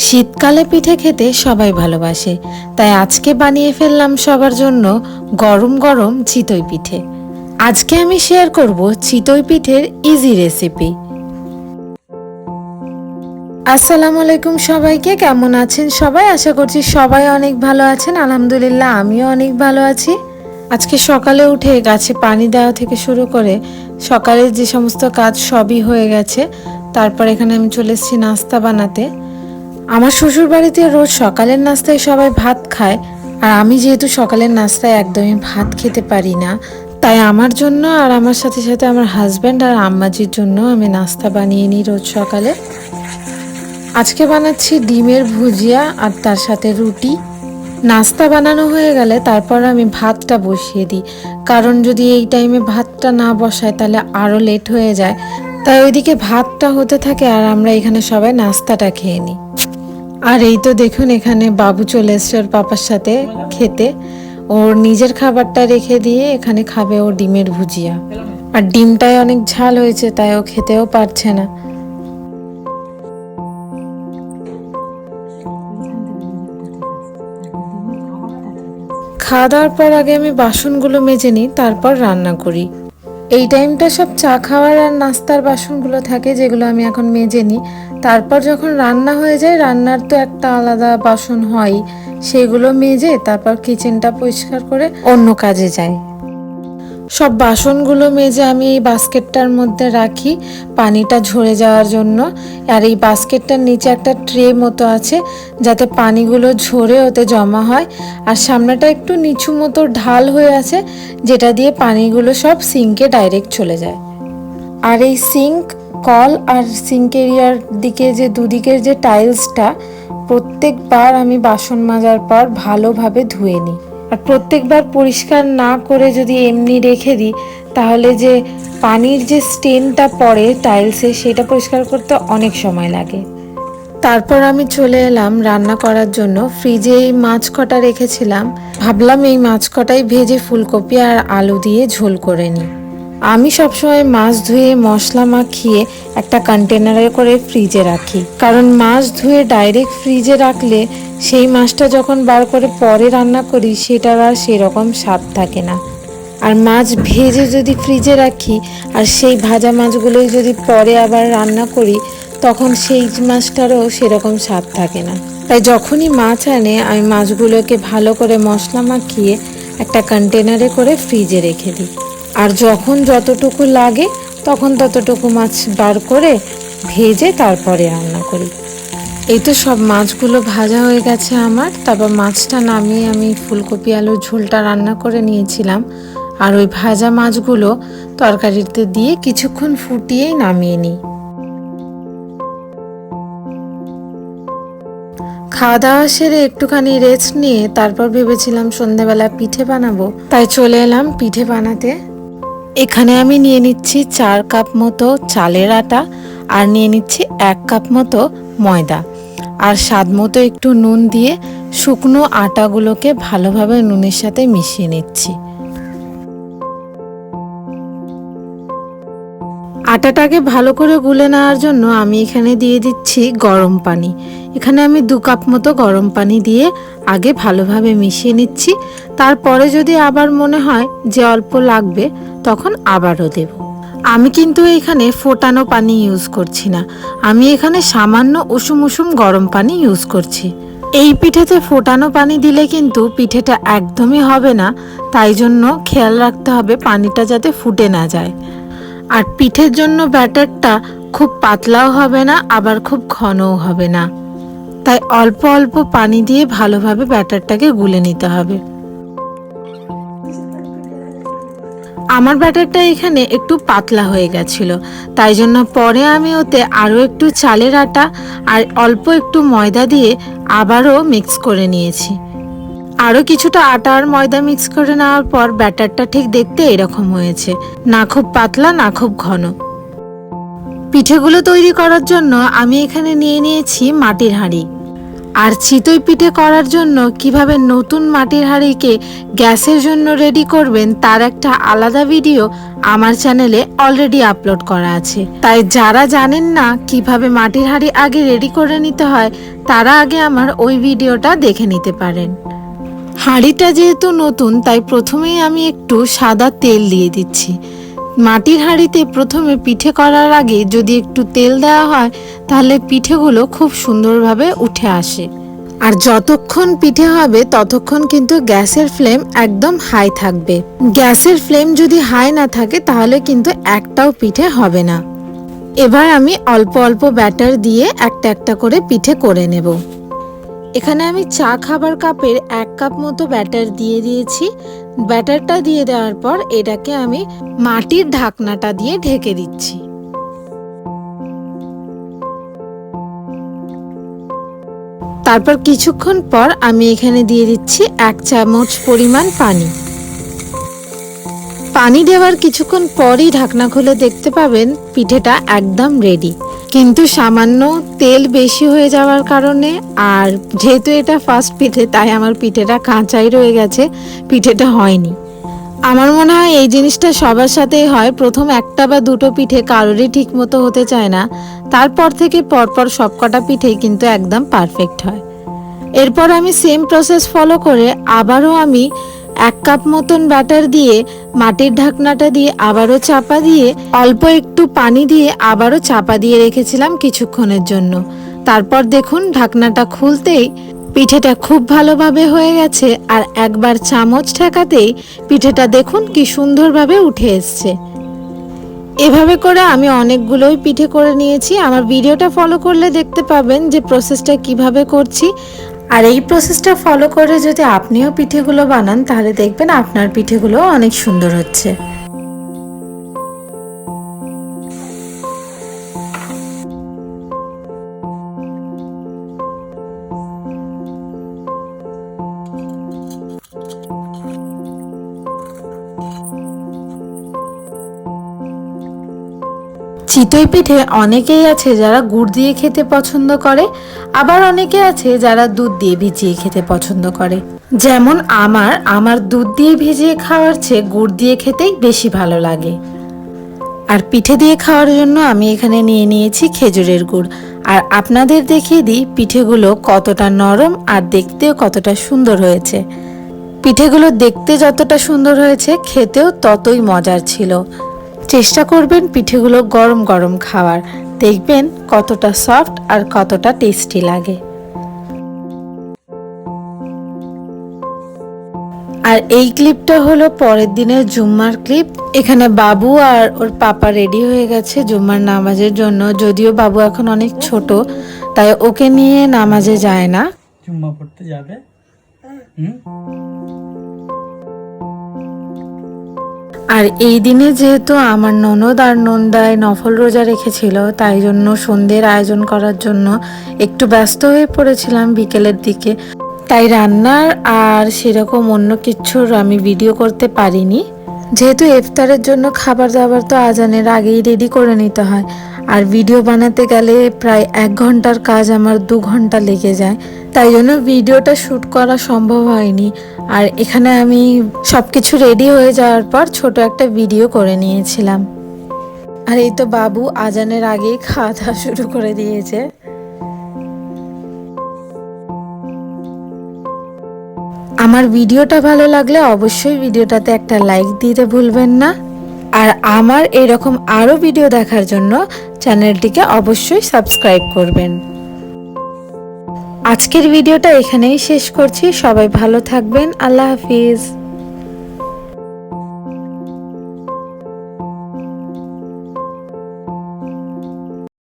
শীতকালে পিঠে খেতে সবাই ভালোবাসে, তাই আজকে বানিয়ে ফেললাম সবার জন্য গরম গরম চিতই পিঠে। আজকে আমি শেয়ার করব চিতই পিঠের ইজি রেসিপি। আসসালামু আলাইকুম সবাইকে, কেমন আছেন সবাই? আশা করছি সবাই অনেক ভালো আছেন। আলহামদুলিল্লাহ, আমিও অনেক ভালো আছি। আজকে সকালে উঠে গাছে পানি দেওয়া থেকে শুরু করে সকালের যে সমস্ত কাজ সবই হয়ে গেছে। তারপর এখানে আমি চলে এসেছি নাস্তা বানাতে। আমার শ্বশুর বাড়িতে রোজ সকালের নাস্তায় সবাই ভাত খায়, আর আমি যেহেতু সকালের নাস্তায় একদমই ভাত খেতে পারি না, তাই আমার জন্য আর আমার সাথে সাথে আমার হাজব্যান্ড আর আম্মাজির জন্য আমি নাস্তা বানিয়ে নিই রোজ সকালে। আজকে বানাচ্ছি ডিমের ভুজিয়া আর তার সাথে রুটি। নাস্তা বানানো হয়ে গেলে তারপর আমি ভাতটা বসিয়ে দিই, কারণ যদি এই টাইমে ভাতটা না বসায় তাহলে আরও লেট হয়ে যায়। তাই ওইদিকে ভাতটা হতে থাকে আর আমরা এখানে সবাই নাস্তাটা খেয়ে নিই। আর এই তো দেখুন, এখানে বাবু চলে এসছে ওর পাপার সাথে খেতে। ওর নিজের খাবারটা রেখে দিয়ে এখানে খাবে ও ডিমের ভুজিয়া। আর ডিমটাই অনেক ঝাল হয়েছে, তাই ও খেতেও পারছে না। খাওয়া দাওয়ার পর আগে আমি বাসনগুলো মেজে নিই, তারপর রান্না করি। এই টাইমটা সব চা খাওয়ার আর নাস্তার বাসনগুলো থাকে, যেগুলো আমি এখন মেজে নিই। তারপর যখন রান্না হয়ে যায়, রান্নার তো একটা আলাদা বাসন হয়, সেগুলো মেজে তারপর কিচেনটা পরিষ্কার করে অন্য কাজে যাই। সব বাসনগুলো মেজে আমি এই বাস্কেটটার মধ্যে রাখি পানিটা ঝরে যাওয়ার জন্য। আর এই বাস্কেটটার নিচে একটা ট্রে মতো আছে, যাতে পানিগুলো ঝরে ওতে জমা হয়। আর সামনেটা একটু নিচু মতো ঢাল হয়ে আছে, যেটা দিয়ে পানিগুলো সব সিঙ্কে ডাইরেক্ট চলে যায়। আর এই সিঙ্ক, কল আর সিঙ্ক এরিয়ার দিকে যে দুদিকের যে টাইলসটা, প্রত্যেকবার আমি বাসন মাজার পর ভালোভাবে ধুয়ে নিই। আর প্রত্যেকবার পরিষ্কার না করে যদি এমনি রেখে দিই, তাহলে যে পানির যে স্টেনটা পড়ে টাইলসে, সেটা পরিষ্কার করতে অনেক সময় লাগে। তারপর আমি চলে এলাম রান্না করার জন্য। ফ্রিজে এই মাছ কটা রেখেছিলাম, ভাবলাম এই মাছ কটাই ভেজে ফুলকপি আর আলু দিয়ে ঝোল করে নিই। আমি সবসময় মাছ ধুয়ে মশলা মাখিয়ে একটা কন্টেনারে করে ফ্রিজে রাখি, কারণ মাছ ধুয়ে ডাইরেক্ট ফ্রিজে রাখলে সেই মাছটা যখন বার করে পরে রান্না করি, সেটার আর সেরকম স্বাদ থাকে না। আর মাছ ভেজে যদি ফ্রিজে রাখি আর সেই ভাজা মাছগুলোই যদি পরে আবার রান্না করি, তখন সেই মাছটারও সেরকম স্বাদ থাকে না। তাই যখনই মাছ আনে, আমি মাছগুলোকে ভালো করে মশলা মাখিয়ে একটা কন্টেনারে করে ফ্রিজে রেখে দিই। আর যখন যতটুকু লাগে তখন ততটুকু মাছ বার করে ভেজে তারপরে রান্না করি। এই তো সব মাছগুলো ভাজা হয়ে গেছে আমার। তারপর মাছটা নামিয়ে আমি ফুলকপি আলুর ঝোলটা রান্না করে নিয়েছিলাম, আর ওই ভাজা মাছগুলো তরকারিতে দিয়ে কিছুক্ষণ ফুটিয়েই নামিয়ে নিই। খাওয়া দাওয়া সেরে একটুখানি রেস্ট নিয়ে তারপর ভেবেছিলাম সন্ধ্যাবেলা পিঠে বানাবো, তাই চলে এলাম পিঠে বানাতে। এখানে আমি নিয়ে নিচ্ছি 4 কাপ মতো চালের আটা, আর নিয়ে নিচ্ছি 1 কাপ মতো ময়দা, আর স্বাদ মতো একটু নুন দিয়ে শুকনো আটাগুলোকে ভালোভাবে নুনের সাথে মিশিয়ে নিচ্ছি। আটাটাকে ভালো করে গুলে নেওয়ার জন্য আমি এখানে দিয়ে দিচ্ছি গরম পানি। এখানে আমি 2 কাপ মতো গরম পানি দিয়ে আগে ভালোভাবে মিশিয়ে নিচ্ছি। তারপরে যদি আবার মনে হয় যে অল্প লাগবে, তখন আবারও দেব। আমি কিন্তু এখানে ফোটানো পানি ইউজ করছি না, আমি এখানে সামান্য উষুম উষুম গরম পানি ইউজ করছি। এই পিঠেতে ফোটানো পানি দিলে কিন্তু পিঠেটা একদমই হবে না, তাই জন্য খেয়াল রাখতে হবে পানিটা যাতে ফুটে না যায়। আর পিঠের জন্য ব্যাটারটা খুব পাতলাও হবে না, আবার খুব ঘনও হবে না, তাই অল্প অল্প পানি দিয়ে ভালোভাবে ব্যাটারটাকে গুলে নিতে হবে। আমার ব্যাটারটা এখানে একটু পাতলা হয়ে গেছিল, তাই জন্য পরে আমি ওতে আরও একটু চালের আটা আর অল্প একটু ময়দা দিয়ে আবারও মিক্স করে নিয়েছি। আরও কিছুটা আটা আর ময়দা মিক্স করে নেওয়ার পর ব্যাটারটা ঠিক দেখতে এরকম হয়েছে, না খুব পাতলা না খুব ঘন। পিঠেগুলো তৈরি করার জন্য আমি এখানে নিয়ে নিয়েছি মাটির হাঁড়ি। আর চিতই পিঠে করার জন্য কিভাবে নতুন মাটির হাঁড়িকে গ্যাসের জন্য রেডি করবেন তার একটা আলাদা ভিডিও আমার চ্যানেলে অলরেডি আপলোড করা আছে। তাই যারা জানেন না কিভাবে মাটির হাঁড়ি আগে রেডি করে নিতে হয় তারা আগে আমার ওই ভিডিওটা দেখে নিতে পারেন। হাঁড়িটা যেহেতু নতুন তাই প্রথমেই আমি একটু সাদা তেল দিয়ে দিচ্ছি। মাটির হাঁড়িতে প্রথমে পিঠে করার আগে যদি একটু তেল দেওয়া হয় তাহলে পিঠেগুলো খুব সুন্দরভাবে উঠে আসে। আর যতক্ষণ পিঠে হবে ততক্ষণ কিন্তু গ্যাসের ফ্লেম একদম হাই থাকবে। গ্যাসের ফ্লেম যদি হাই না থাকে তাহলে কিন্তু একটাও পিঠে হবে না। এবার আমি অল্প অল্প ব্যাটার দিয়ে একটা একটা করে পিঠে করে নেব। এখানে আমি চা খাবার কাপের 1 কাপ মতো ব্যাটার দিয়ে দিয়েছি। ব্যাটারটা দিয়ে দেওয়ার পর এটাকে আমি মাটির ঢাকনাটা দিয়ে ঢেকে দিচ্ছি। তারপর কিছুক্ষণ পর আমি এখানে দিয়ে দিচ্ছি 1 চামচ পরিমাণ পানি। পানি দেওয়ার কিছুক্ষণ পরই ঢাকনা খুলে দেখতে পাবেন পিঠেটা একদম রেডি। কিন্তু সামান্য তেল বেশি হয়ে যাওয়ার কারণে আর যেহেতু এটা ফার্স্ট পিঠে তাই আমার পিঠেটা কাঁচাই রয়ে গেছে, পিঠেটা হয়নি। আমার মনে হয় এই জিনিসটা সবার সাথেই হয়, প্রথম একটা বা দুটো পিঠে কারোরই ঠিক মতো হতে চায় না, তারপর থেকে পরপর সবকটা পিঠেই কিন্তু একদম পারফেক্ট হয়। এরপর আমি সেম প্রসেস ফলো করে আবারও আমি 1 কাপ মতন ব্যাটার দিয়ে মাটির ঢাকনাটা দিয়ে আবারও চাপা দিয়ে অল্প একটু পানি দিয়ে আবারও চাপা দিয়ে রেখেছিলাম কিছুক্ষণের জন্য। তারপর দেখুন ঢাকনাটা খুলতেই পিঠেটা খুব ভালোভাবে হয়ে গেছে আর একবার চামচ ঠেকাতেই পিঠেটা দেখুন কি সুন্দরভাবে উঠে এসছে। এভাবে করে আমি অনেকগুলোই পিঠে করে নিয়েছি। আমার ভিডিওটা ফলো করলে দেখতে পাবেন যে প্রসেসটা কিভাবে করছি। আর এই প্রসেসটা ফলো করে যদি আপনিও পিঠেগুলো বানান তাহলে দেখবেন আপনার পিঠেগুলো অনেক সুন্দর হচ্ছে। চিতই পিঠে অনেকেই আছে যারা গুড় দিয়ে খেতে পছন্দ করে, আবার অনেকে আছে যারা দুধ দিয়ে ভিজিয়ে খেতে পছন্দ করে। যেমন আমার দুধ দিয়ে ভিজিয়ে খাওয়ার চেয়ে গুড় দিয়ে খেতেই বেশি ভালো লাগে। আর পিঠে দিয়ে খাওয়ার জন্য আমি এখানে নিয়ে নিয়েছি খেজুরের গুড়। আর আপনাদের দেখিয়ে দিই পিঠেগুলো কতটা নরম আর দেখতেও কতটা সুন্দর হয়েছে। পিঠেগুলো দেখতে যতটা সুন্দর হয়েছে খেতেও ততই মজার ছিল। চেষ্টা করবেন পিঠেগুলো গরম গরম খাওয়ার, দেখবেন কতটা সফট আর কতটা টেস্টি লাগে। আর এই ক্লিপটা হলো পরের দিনের জুম্মার ক্লিপ। এখানে বাবু আর ওর পাপা রেডি হয়ে গেছে জুম্মার নামাজের জন্য। যদিও বাবু এখন অনেক ছোট তাই ওকে নিয়ে নামাজে যায় না, জুম্মা পড়তে যাবে। আর এই দিনে যেহেতু আমার ননদ আর নন্দায় নফল রোজা রেখেছিল তাই জন্য সন্ধ্যের আয়োজন করার জন্য একটু ব্যস্ত হয়ে পড়েছিলাম বিকেলের দিকে। তাই রান্নার আর সেরকম অন্য কিছুর আমি ভিডিও করতে পারিনি। যেহেতু ইফতারের জন্য খাবার দাবার তো আজানের আগেই রেডি করে নিতে হয়, আর ভিডিও বানাতে গেলে প্রায় 1 ঘন্টার কাজ আমার 2 ঘন্টা লেগে যায়, তাই জন্য ভিডিওটা শ্যুট করা সম্ভব হয়নি। আর এখানে আমি সবকিছু রেডি হয়ে যাওয়ার পর ছোট একটা ভিডিও করে নিয়েছিলাম। আর এই তো বাবু আজানের আগেই খাওয়া দাওয়া শুরু করে দিয়েছে। আমার ভিডিওটা ভালো লাগলে অবশ্যই ভিডিওটাতে একটা লাইক দিতে ভুলবেন না। আর আমার এরকম আরও ভিডিও দেখার জন্য চ্যানেলটিকে অবশ্যই সাবস্ক্রাইব করবেন। আজকের ভিডিওটা এখানেই শেষ করছি। সবাই ভালো থাকবেন। আল্লাহ হাফিজ।